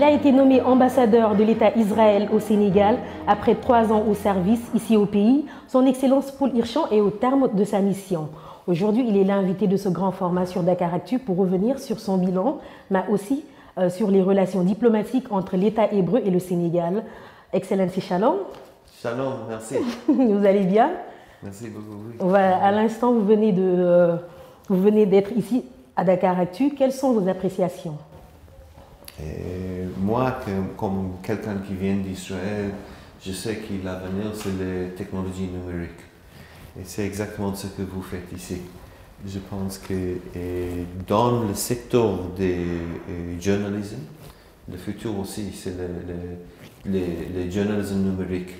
a été nommé ambassadeur de l'État Israël au Sénégal après 3 ans au service ici au pays. Son Excellence Paul Hirschan est au terme de sa mission. Aujourd'hui, il est l'invité de ce grand format sur Dakaractu pour revenir sur son bilan, mais aussi sur les relations diplomatiques entre l'État hébreu et le Sénégal. Excellency, shalom. Shalom, merci. Vous allez bien? Merci beaucoup. Oui. Voilà, à l'instant, vous venez d'être ici à Dakaractu. Quelles sont vos appréciations? Moi, comme quelqu'un qui vient d'Israël, je sais que l'avenir, c'est les technologies numériques. Et c'est exactement ce que vous faites ici. Je pense que dans le secteur du journalisme, le futur aussi, c'est le journalisme numérique.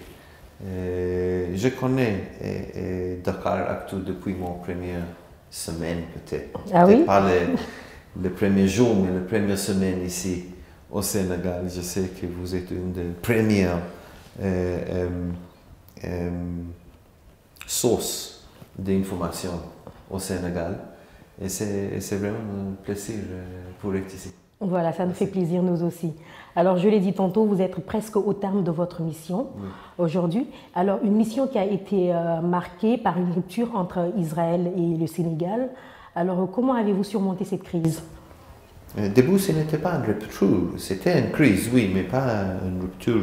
Je connais Dakaractu depuis mon première semaine, peut-être. Ah oui? Pas le premier jour, mais la première semaine ici au Sénégal. Je sais que vous êtes une des premières sources d'information au Sénégal. Et c'est vraiment un plaisir pour être ici. Voilà, ça nous fait plaisir, nous aussi. Alors, je l'ai dit tantôt, vous êtes presque au terme de votre mission aujourd'hui. Alors, une mission qui a été marquée par une rupture entre Israël et le Sénégal. Alors, comment avez-vous surmonté cette crise? Au début, ce n'était pas une rupture, c'était une crise, oui, mais pas une rupture.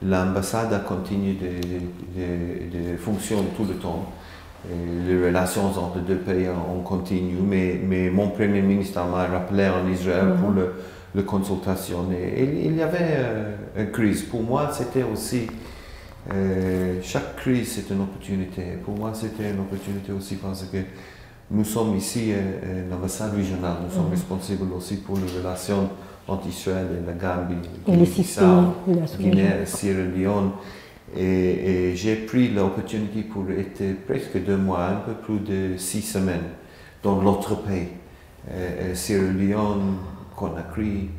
L'ambassade a continué de fonctionner tout le temps. Les relations entre les deux pays ont continué, mais mon Premier ministre m'a rappelé en Israël pour la consultation. Et il y avait une crise. Pour moi, c'était aussi, chaque crise c'est une opportunité. Pour moi, c'était une opportunité aussi parce que nous sommes ici, l'ambassade régionale, nous sommes responsables aussi pour les relations entre Israël et la Gambie, Guinée, Sierra Leone. Et j'ai pris l'opportunité pour être presque 2 mois, un peu plus de 6 semaines dans l'autre pays. Sierra Leone, Conakry,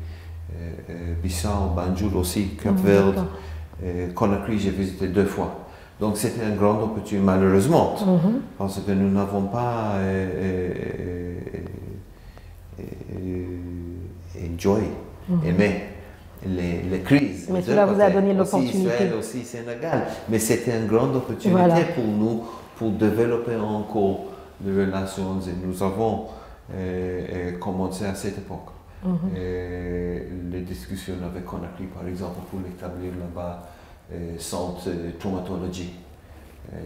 Bissau, Banjul aussi, Cap-Verde. Conakry, j'ai visité 2 fois. Donc c'était une grande opportunité, malheureusement, parce que nous n'avons pas aimé les crises. Mais cela vous a donné l'opportunité. Israël aussi, Sénégal. Mais c'était une grande opportunité pour nous, pour développer encore les relations. Et nous avons commencé à cette époque. Les discussions avec Conakry, par exemple, pour établir là-bas centre de traumatologie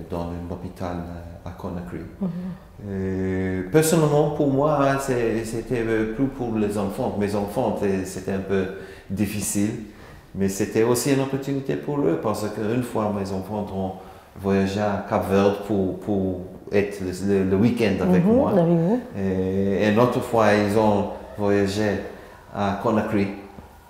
dans un hôpital à Conakry. Personnellement, pour moi, c'était plus pour les enfants. Mes enfants, c'était un peu difficile, mais c'était aussi une opportunité pour eux parce qu'une fois, mes enfants ont voyagé à Cap-Verde pour être le week-end avec moi. Et une autre fois, ils ont voyagé à Conakry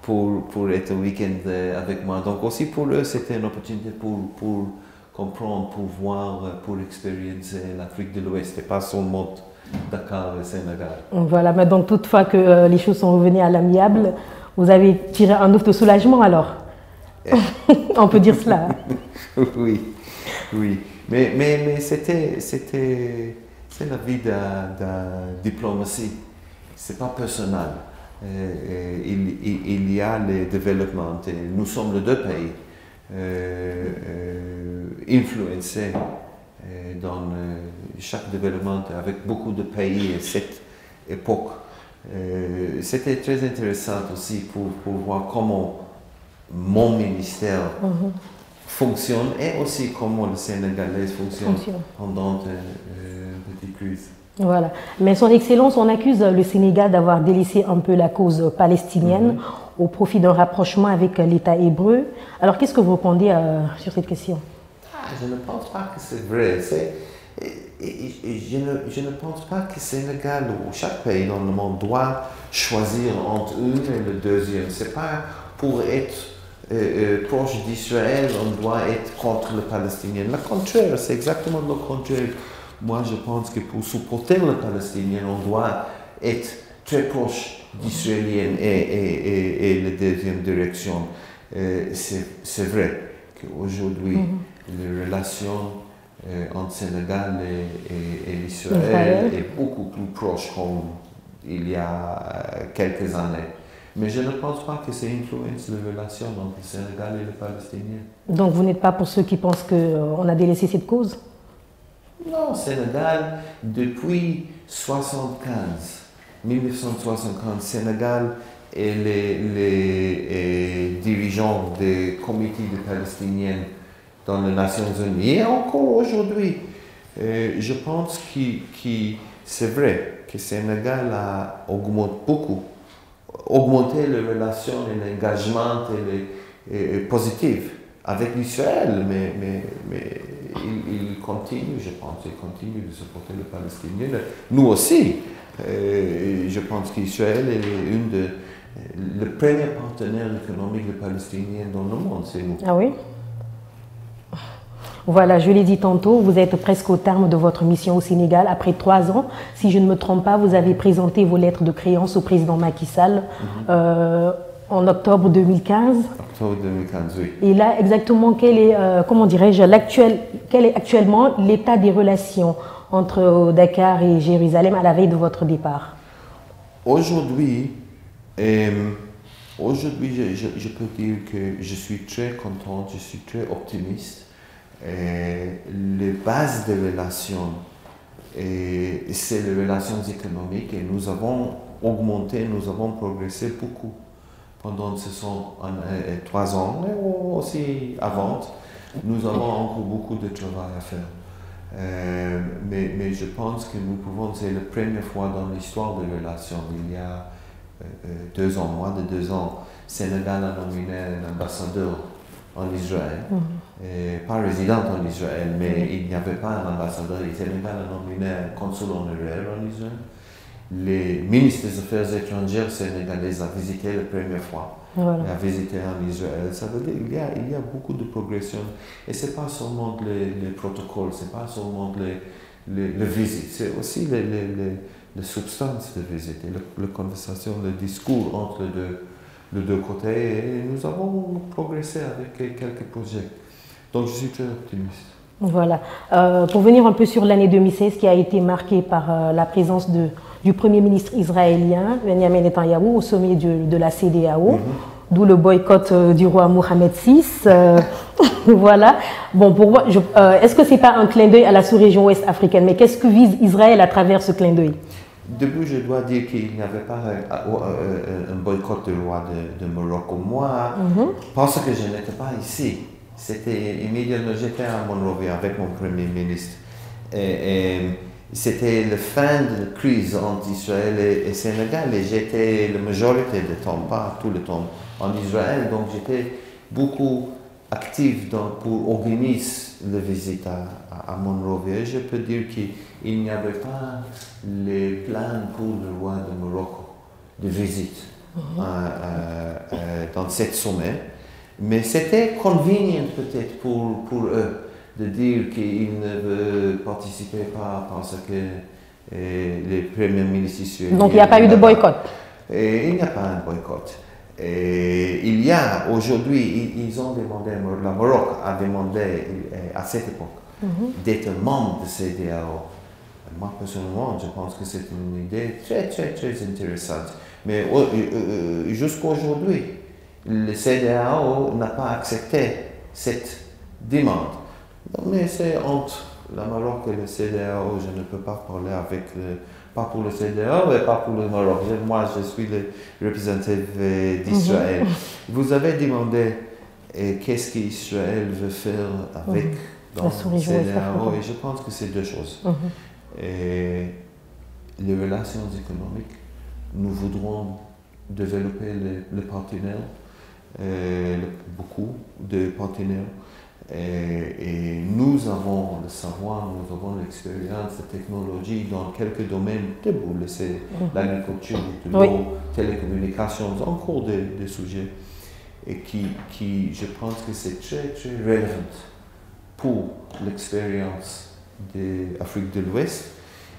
pour être au week-end avec moi. Donc aussi pour eux, c'était une opportunité pour comprendre, pour voir, pour expérimenter l'Afrique de l'Ouest et pas seulement Dakar et Sénégal. Voilà, mais donc toutefois que les choses sont revenues à l'amiable, vous avez tiré un ouf de soulagement alors? On peut dire cela. Oui, oui. Mais c'est la vie de diplomatie. C'est pas personnel. Il y a le développement. Nous sommes les 2 pays influencés dans chaque développement avec beaucoup de pays à cette époque. C'était très intéressant aussi pour voir comment mon ministère fonctionne et aussi comment le Sénégalais fonctionne pendant une petite crise. Voilà. Mais son Excellence, on accuse le Sénégal d'avoir délaissé un peu la cause palestinienne au profit d'un rapprochement avec l'État hébreu. Alors, qu'est-ce que vous répondez sur cette question? Je ne pense pas que c'est vrai. Je ne pense pas que le Sénégal ou chaque pays dans le monde doit choisir entre une et le deuxième. Ce n'est pas pour être proche d'Israël, on doit être contre les Palestiniens. Le contraire, c'est exactement le contraire. Moi, je pense que pour supporter les Palestiniens, on doit être très proche d'Israéliens et la deuxième direction. C'est vrai qu'aujourd'hui, les relations entre Sénégal et Israël est beaucoup plus proche qu'il y a quelques années. Mais je ne pense pas que ça influence les relations entre le Sénégal et les Palestiniens. Donc vous n'êtes pas pour ceux qui pensent qu'on a délaissé cette cause? Non, Sénégal, depuis 1975, Sénégal et les dirigeants des comités de Palestiniens dans les Nations Unies, et encore aujourd'hui, je pense que c'est vrai que Sénégal a augmenté les relations et l'engagement positif avec l'Israël, mais il continue, je pense, il continue de supporter les Palestiniens. Nous aussi, je pense qu'Israël est le premier partenaire économique des Palestiniens dans le monde, c'est nous. Ah oui? Voilà, je l'ai dit tantôt, vous êtes presque au terme de votre mission au Sénégal. Après 3 ans, si je ne me trompe pas, vous avez présenté vos lettres de créance au président Macky Sall en octobre 2015. Octobre 2015, oui. Et là, exactement, quel est actuellement l'état des relations entre Dakar et Jérusalem à la veille de votre départ? Aujourd'hui, je peux dire que je suis très content, je suis très optimiste. Les bases des relations, c'est les relations économiques et nous avons augmenté, nous avons progressé beaucoup pendant ces 3 ans, mais aussi avant. Nous avons encore beaucoup de travail à faire. Mais je pense que nous pouvons, c'est la première fois dans l'histoire des relations, il y a 2 ans, moins de 2 ans, Sénégal a nominé un ambassadeur en Israël, pas résident en Israël, mais il n'y avait pas un ambassadeur. Le Sénégal a nominé un consul honoraire en Israël. Les ministres des Affaires étrangères sénégalais ont visité la première fois, a visité en Israël. Ça veut dire qu'il y a beaucoup de progression. Et ce n'est pas seulement les protocoles, ce n'est pas seulement les visites, c'est aussi les substances de visite, la conversation, le discours entre les deux côtés. Et nous avons progressé avec quelques projets. Donc je suis très optimiste. Voilà. Pour venir un peu sur l'année 2016 qui a été marquée par la présence du Premier ministre israélien, Benjamin Netanyahou, au sommet de la CEDEAO, d'où le boycott du roi Mohamed VI. Voilà. Bon, pour moi, est-ce que ce n'est pas un clin d'œil à la sous-région ouest africaine? Mais qu'est-ce que vise Israël à travers ce clin d'œil? Début, je dois dire qu'il n'y avait pas un boycott du roi de Maroc. Moi, parce que je n'étais pas ici. C'était immédiatement, j'étais à Monrovia avec mon Premier ministre. Et c'était la fin de la crise entre Israël et Sénégal. Et j'étais la majorité du temps, pas tout le temps, en Israël. Donc j'étais beaucoup actif pour organiser la visite à Monrovia. Je peux dire qu'il n'y avait pas les plans pour le roi de Maroc de visite dans cette sommet. Mais c'était convenient peut-être pour eux de dire qu'ils ne veulent participer pas parce que les premiers ministres israéliens... Donc il n'y a pas eu de boycott? Il n'y a pas un boycott. Et il y a aujourd'hui, ils ont demandé, le Maroc a demandé à cette époque d'être membre de CEDEAO. Moi personnellement, je pense que c'est une idée très très très intéressante. Mais jusqu'à aujourd'hui, le CEDEAO n'a pas accepté cette demande. Mais c'est entre le Maroc et le CEDEAO, je ne peux pas parler pas pour le CEDEAO et pas pour le Maroc. Moi, je suis le représentant d'Israël. Vous avez demandé qu'est-ce qu'Israël veut faire avec dans le CEDEAO, et je pense que c'est 2 choses. Et les relations économiques, nous voudrons développer les partenaires. Beaucoup de partenaires et nous avons le savoir, nous avons l'expérience, la technologie dans quelques domaines debout, c'est l'agriculture, l'eau, télécommunications, encore des sujets et qui je pense que c'est très très relevant pour l'expérience de l'Afrique de l'Ouest.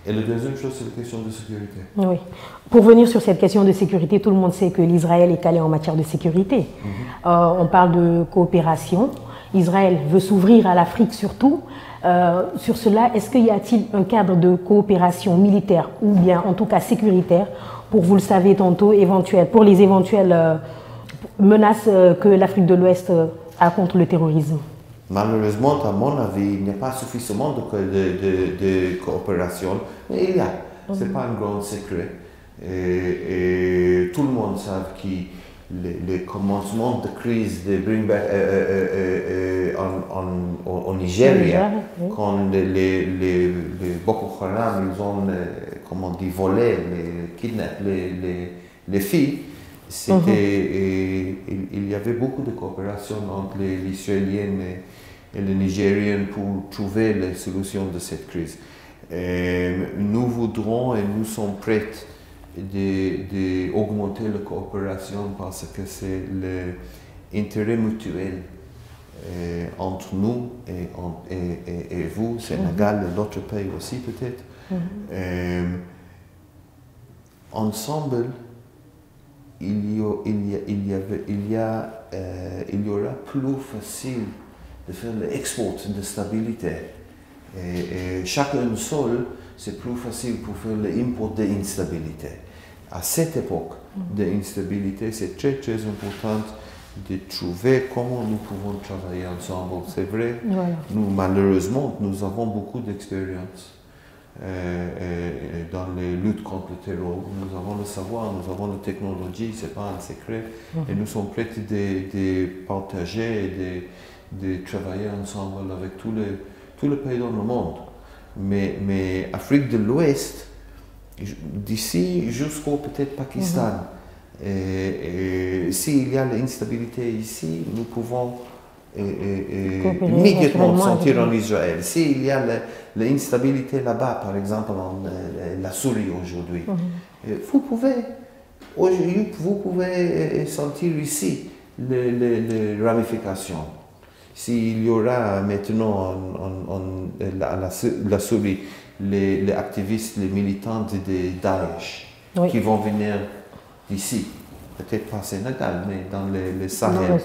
Et la deuxième chose, c'est la question de sécurité. Oui. Pour venir sur cette question de sécurité, tout le monde sait que l'Israël est calé en matière de sécurité. On parle de coopération. Israël veut s'ouvrir à l'Afrique surtout. Sur cela, est-ce qu'il y a-t-il un cadre de coopération militaire ou bien en tout cas sécuritaire pour, vous le savez tantôt, pour les éventuelles menaces que l'Afrique de l'Ouest a contre le terrorisme? Malheureusement, à mon avis, il n'y a pas suffisamment de coopération, mais il y a. Ce n'est pas un grand secret. Et tout le monde sait que le commencement de crise de Greenback en Nigeria, quand les Boko Haram, ils ont, comment on dit, volé, kidnappé les filles, il y avait beaucoup de coopération entre les Israéliens et les Nigériens pour trouver les solutions de cette crise. Nous voudrons et nous sommes prêts d'augmenter la coopération parce que c'est l'intérêt mutuel entre nous et vous, Sénégal et l'autre pays aussi peut-être. Ensemble, il y aura plus facile de faire l'export de stabilité. Et chacun seul, c'est plus facile pour faire l'import d'instabilité. À cette époque d'instabilité, c'est très très important de trouver comment nous pouvons travailler ensemble. C'est vrai, nous malheureusement, nous avons beaucoup d'expérience dans les luttes contre le terrorisme. Nous avons le savoir, nous avons la technologie, ce n'est pas un secret. Et nous sommes prêts de partager et de travailler ensemble avec tous les pays dans le monde. Mais Afrique de l'Ouest, d'ici jusqu'au peut-être Pakistan, s'il y a l'instabilité ici, nous pouvons immédiatement sentir en Israël. S'il y a l'instabilité là-bas, par exemple en la Syrie aujourd'hui, vous pouvez sentir ici les ramifications. S'il y aura maintenant la Syrie, les activistes, les militants de Daesh qui vont venir d'ici, peut-être pas au Sénégal, mais dans le Sahel,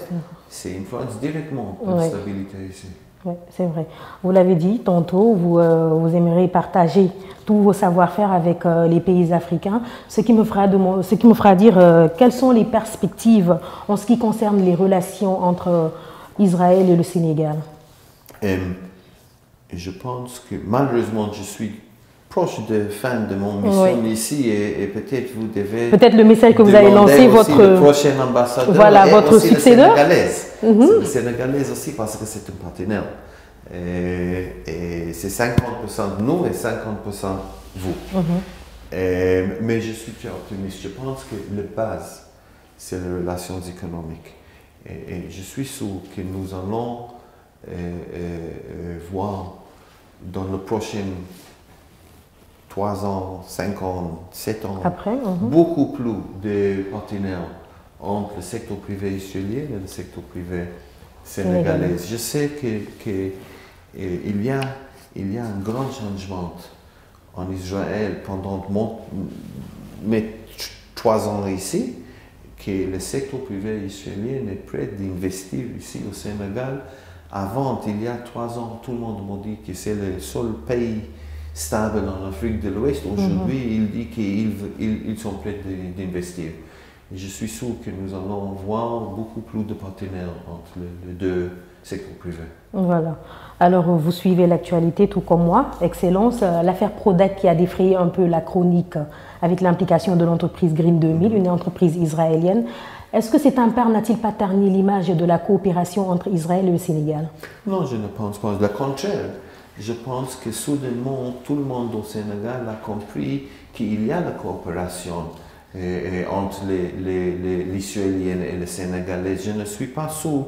c'est influence directement la stabilité ici. Oui, c'est vrai. Vous l'avez dit tantôt, vous aimeriez partager tous vos savoir-faire avec les pays africains, ce qui me fera dire quelles sont les perspectives en ce qui concerne les relations entre Israël et le Sénégal. Je pense que malheureusement, je suis proche de fin de mon mission ici et peut-être vous devez... Peut-être le message que vous allez lancer, le prochain ambassadeur, voilà, votre aussi successeur. C'est le Sénégalais aussi parce que c'est un partenaire. Et c'est 50% nous et 50% vous. Mais je suis très optimiste. Je pense que la base, c'est les relations économiques. Et je suis sûr que nous allons voir dans les prochains 3 ans, 5 ans, 7 ans, beaucoup plus de partenaires entre le secteur privé israélien et le secteur privé sénégalais. Je sais qu'il y a un grand changement en Israël pendant mes 3 ans ici, que le secteur privé israélien est prêt d'investir ici au Sénégal. Avant, il y a 3 ans, tout le monde m'a dit que c'est le seul pays stable en Afrique de l'Ouest. Aujourd'hui, il dit qu'ils sont prêts d'investir. Et je suis sûr que nous allons voir beaucoup plus de partenaires entre les deux secteurs privés. Voilà. Alors, vous suivez l'actualité tout comme moi. Excellence, l'affaire Prodac qui a défrayé un peu la chronique avec l'implication de l'entreprise Green 2000, une entreprise israélienne. Est-ce que cette affaire n'a-t-il pas terni l'image de la coopération entre Israël et le Sénégal? Non, je ne pense pas. Le contraire. Je pense que soudainement, tout le monde au Sénégal a compris qu'il y a la coopération entre les Israéliens et les Sénégalais. Je ne suis pas sûr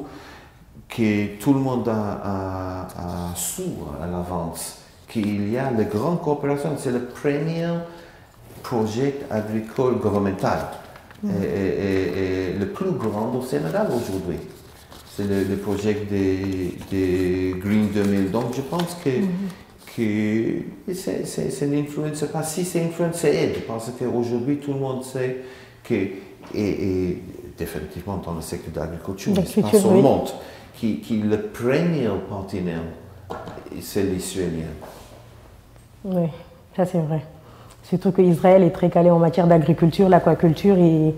que tout le monde a su à l'avance qu'il y a la grande coopération. C'est le premier projet agricole gouvernemental et le plus grand au Sénégal aujourd'hui. C'est le projet de Green 2000. Donc je pense que c'est une influence. Pas si c'est une influence, c'est aide. Parce qu'aujourd'hui, tout le monde sait que, et définitivement dans le secteur de l'agriculture, mais pas seulement, que le premier partenaire, c'est l'Israélien. Oui, ça c'est vrai. Surtout qu'Israël est très calé en matière d'agriculture, l'aquaculture et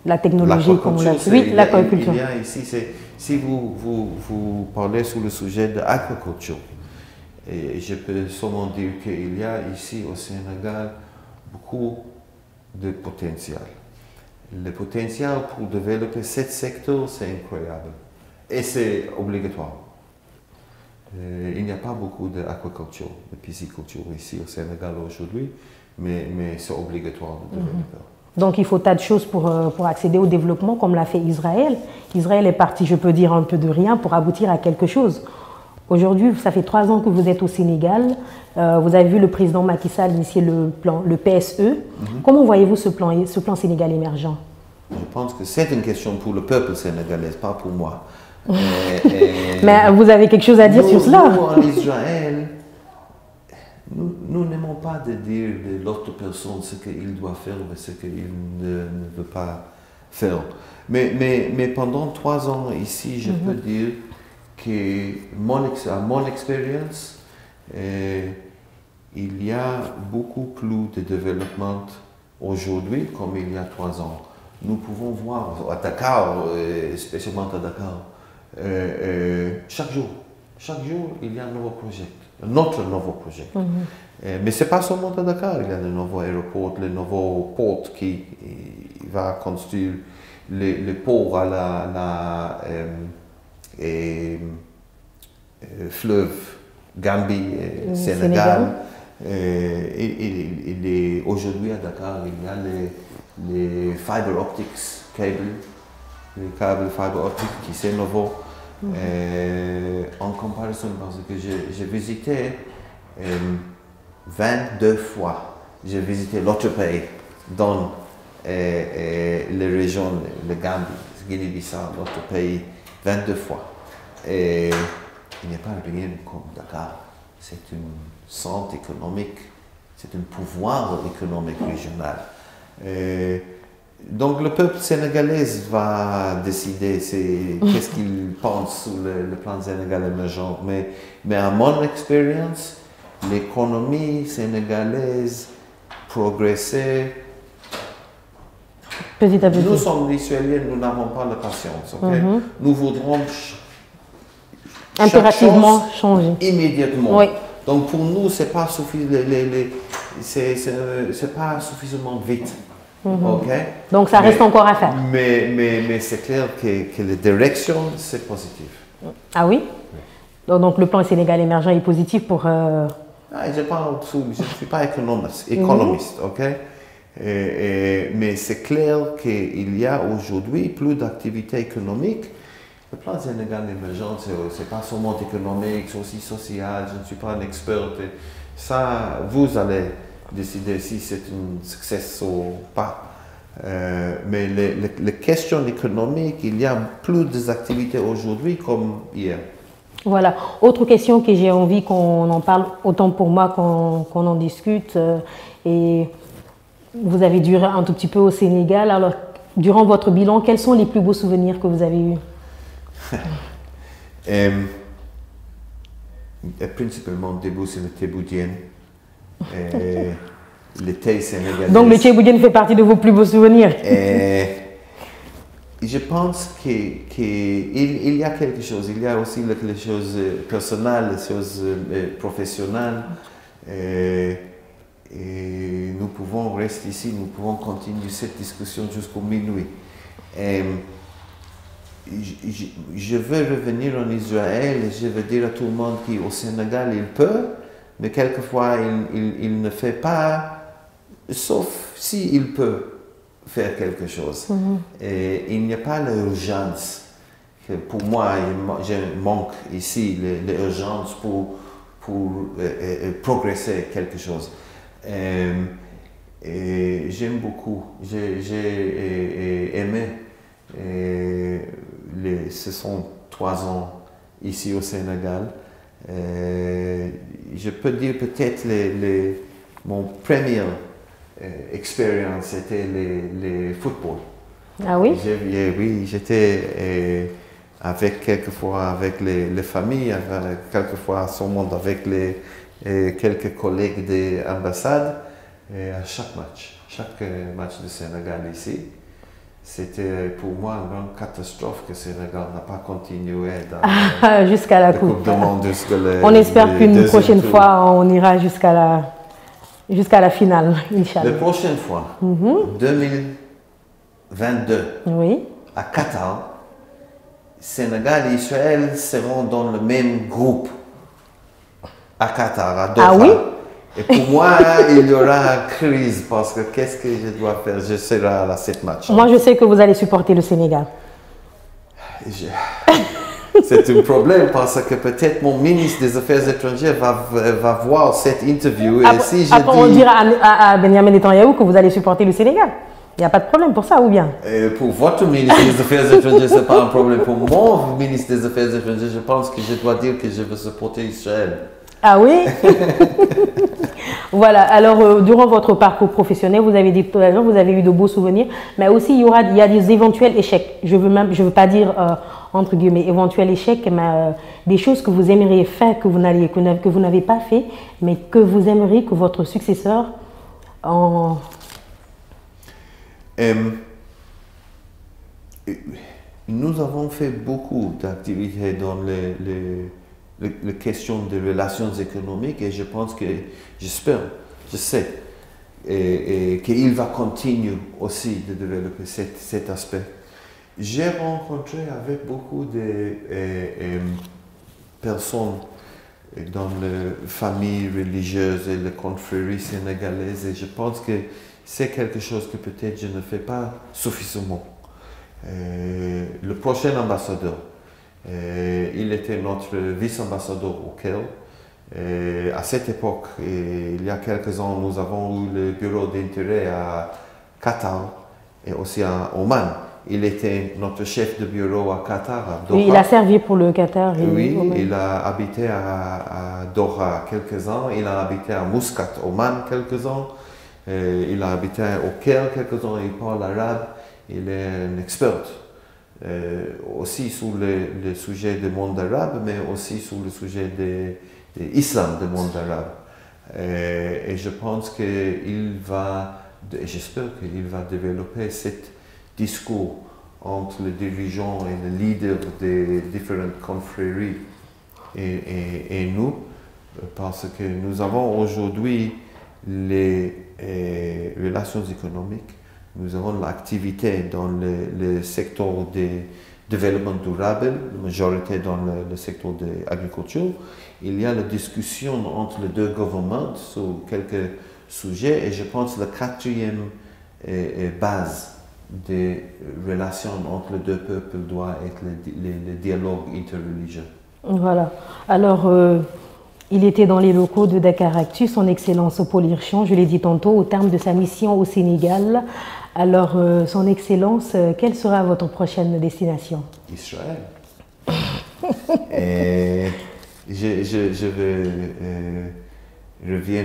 la technologie, comme on l'a dit. Oui, l'aquaculture. Il y a ici, si vous parlez sur le sujet de l'aquaculture, et je peux seulement dire qu'il y a ici au Sénégal beaucoup de potentiel. Le potentiel pour développer ce secteur, c'est incroyable. Et c'est obligatoire. Il n'y a pas beaucoup d'aquaculture, de pisciculture ici au Sénégal aujourd'hui, mais c'est obligatoire de développer. Donc il faut tas de choses pour accéder au développement, comme l'a fait Israël. Israël est parti, je peux dire, un peu de rien pour aboutir à quelque chose. Aujourd'hui, ça fait 3 ans que vous êtes au Sénégal. Vous avez vu le président Macky Sall initier le PSE. Comment voyez-vous ce plan Sénégal émergent? Je pense que c'est une question pour le peuple sénégalais, pas pour moi. Mais vous avez quelque chose à dire sur cela? Nous, en Israël, nous n'aimons pas de dire de l'autre personne ce qu'il doit faire ou ce qu'il ne veut pas faire. Mais pendant 3 ans ici, je peux dire que à mon expérience, il y a beaucoup plus de développement aujourd'hui comme il y a 3 ans. Nous pouvons voir à Dakar, spécialement à Dakar, chaque jour, il y a un nouveau projet, un autre nouveau projet. Mais ce n'est pas seulement à Dakar, il y a le nouveau aéroport, le nouveau port qui va construire les ports à la fleuve Gambie, Sénégal. Aujourd'hui à Dakar, il y a les fiber optics les câbles fiber optiques qui sont nouveaux. En comparaison, parce que j'ai visité 22 fois, j'ai visité l'autre pays dans les régions, le Gambie, Guinée-Bissau, l'autre pays, 22 fois. Et il n'y a pas rien comme Dakar. C'est un centre économique, c'est un pouvoir économique régional. Donc le peuple sénégalais va décider qu'est-ce qu'il pense sur le plan sénégalais émergent. Mais à mon expérience, l'économie sénégalaise progressait. Petit à petit. Nous sommes Israéliens, nous n'avons pas la patience. Okay? Nous voudrons impérativement changer immédiatement. Oui. Donc pour nous, c'est pas pas suffisamment vite. Okay? Donc ça reste encore à faire. Mais c'est clair que la direction, c'est positif. Ah oui? Donc le plan Sénégal émergent est positif pour... Je ne suis pas économiste, ok? Mais c'est clair qu'il y a aujourd'hui plus d'activités économiques. Le plan Sénégal émergent, ce n'est pas seulement économique, c'est aussi social. Je ne suis pas un expert. Ça, vous allez décider si c'est un succès ou pas. Mais les questions économiques, il y a plus d'activités aujourd'hui comme hier. Voilà. Autre question que j'ai envie qu'on en parle, autant pour moi qu'on en discute. Et vous avez duré un tout petit peu au Sénégal. Alors, durant votre bilan, quels sont les plus beaux souvenirs que vous avez eus? Principalement, début, c'est le thé-boudien. Le thé sénégalais. Donc, le thé-boudien fait partie de vos plus beaux souvenirs? Je pense qu'il y a quelque chose. Il y a aussi les choses personnelles, les choses professionnelles. Et nous pouvons rester ici, nous pouvons continuer cette discussion jusqu'au minuit. Je veux revenir en Israël et je veux dire à tout le monde qu'au Sénégal, il peut, mais quelquefois, il ne fait pas, sauf s'il peut faire quelque chose. Et il n'y a pas l'urgence. Pour moi, je manque ici l'urgence pour progresser quelque chose. Et j'aime beaucoup. J'ai aimé. Ce sont 3 ans ici au Sénégal. Je peux dire peut-être mon première expérience, c'était le football. Ah oui? Oui, j'étais quelquefois avec les familles, quelquefois seulement avec quelques collègues de l'ambassade. Et à chaque match du Sénégal ici, c'était pour moi une grande catastrophe que le Sénégal n'a pas continué dans jusqu'à la Coupe du Monde. On espère qu'une prochaine fois, on ira jusqu'à la finale, Inch'Allah. La prochaine fois, 2022, oui. à Qatar, Sénégal et Israël seront dans le même groupe à Qatar, à Doha. Ah oui? Et pour moi, il y aura crise parce que qu'est-ce que je dois faire? Je serai à cette match. Moi, je sais que vous allez supporter le Sénégal. C'est un problème parce que peut-être mon ministre des Affaires étrangères va voir cette interview. Après, on dira à Benjamin Netanyahu que vous allez supporter le Sénégal. Il n'y a pas de problème pour ça, ou bien? Pour votre ministre des Affaires étrangères, ce n'est pas un problème. Pour mon ministre des Affaires étrangères, je pense que je dois dire que je veux supporter Israël. Ah oui? Voilà, alors durant votre parcours professionnel, vous avez dit tout à l'heure, vous avez eu de beaux souvenirs, mais aussi il y a des éventuels échecs. Je veux pas dire entre guillemets éventuels échecs, mais des choses que vous aimeriez faire, que vous n'avez pas fait, mais que vous aimeriez que votre successeur en... Nous avons fait beaucoup d'activités dans les questions de relations économiques et je pense que, j'espère, je sais, et qu'il va continuer aussi de développer cet aspect. J'ai rencontré avec beaucoup de personnes dans les familles religieuses et les confréries sénégalaises et je pense que c'est quelque chose que peut-être je ne fais pas suffisamment. Le prochain ambassadeur, il était notre vice-ambassadeur au Caire. À cette époque, il y a quelques ans, nous avons eu le bureau d'intérêt à Qatar et aussi à Oman. Il était notre chef de bureau à Qatar, à Doha. Oui, il a servi pour le Qatar. Oui, il a habité à Doha quelques ans, il a habité à Muscat, Oman quelques ans, il a habité au Caire quelques ans, il parle arabe, il est un expert. Aussi sur le sujet du monde arabe, mais aussi sur le sujet de l'islam du monde arabe. Et je pense qu'il va, j'espère qu'il va développer ce discours entre les dirigeants et les leaders des différentes confréries et nous, parce que nous avons aujourd'hui les relations économiques. Nous avons l'activité dans le secteur du développement durable, la majorité dans le secteur de l'agriculture. Il y a la discussion entre les deux gouvernements sur quelques sujets et je pense que la quatrième base des relations entre les deux peuples doit être le dialogue interreligieux. Voilà. Alors, il était dans les locaux de Dakaractu, son Excellence Paul Hirschon, je l'ai dit tantôt, au terme de sa mission au Sénégal. Alors, son Excellence, quelle sera votre prochaine destination? Israël. Je reviens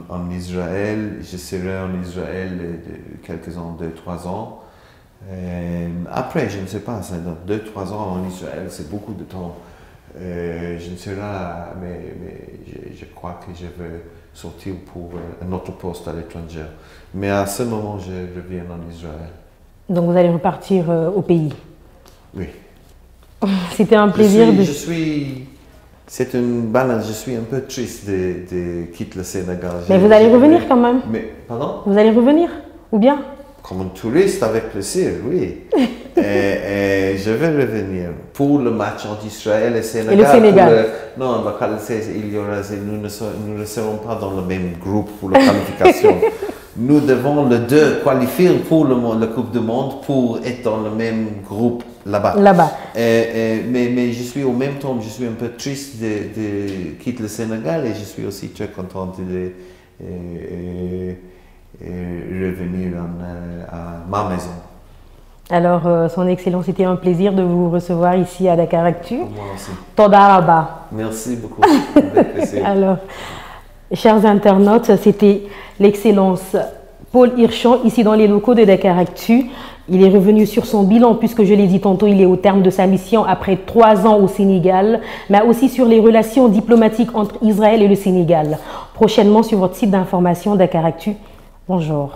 en Israël. Je serai en Israël quelques ans, 2-3 ans. Après, je ne sais pas, 2-3 ans en Israël, c'est beaucoup de temps. Je ne sais pas, mais je crois que je vais sortir pour un autre poste à l'étranger. Mais à ce moment, je reviens en Israël. Donc vous allez repartir au pays? Oui. C'était un plaisir c'est une balance, je suis un peu triste de quitter le Sénégal. Mais vous allez revenir quand même? Mais, pardon? Vous allez revenir? Ou bien? Comme un touriste, avec plaisir, oui. et je vais revenir pour le match entre Israël et Sénégal. Et le Sénégal? Non, nous ne serons pas dans le même groupe pour la qualification. Nous devons les deux qualifier pour la Coupe du Monde pour être dans le même groupe là-bas. Mais je suis au même temps, je suis un peu triste de quitter le Sénégal et je suis aussi très content de revenir à ma maison. Alors, Son Excellence, c'était un plaisir de vous recevoir ici à Dakaractu. Moi aussi. Toda Rabba. Merci beaucoup. Avec plaisir. Alors, chers internautes, c'était l'Excellence Paul Hirschon, ici dans les locaux de Dakaractu. Il est revenu sur son bilan, puisque je l'ai dit tantôt, il est au terme de sa mission après 3 ans au Sénégal, mais aussi sur les relations diplomatiques entre Israël et le Sénégal. Prochainement sur votre site d'information Dakaractu. Bonjour.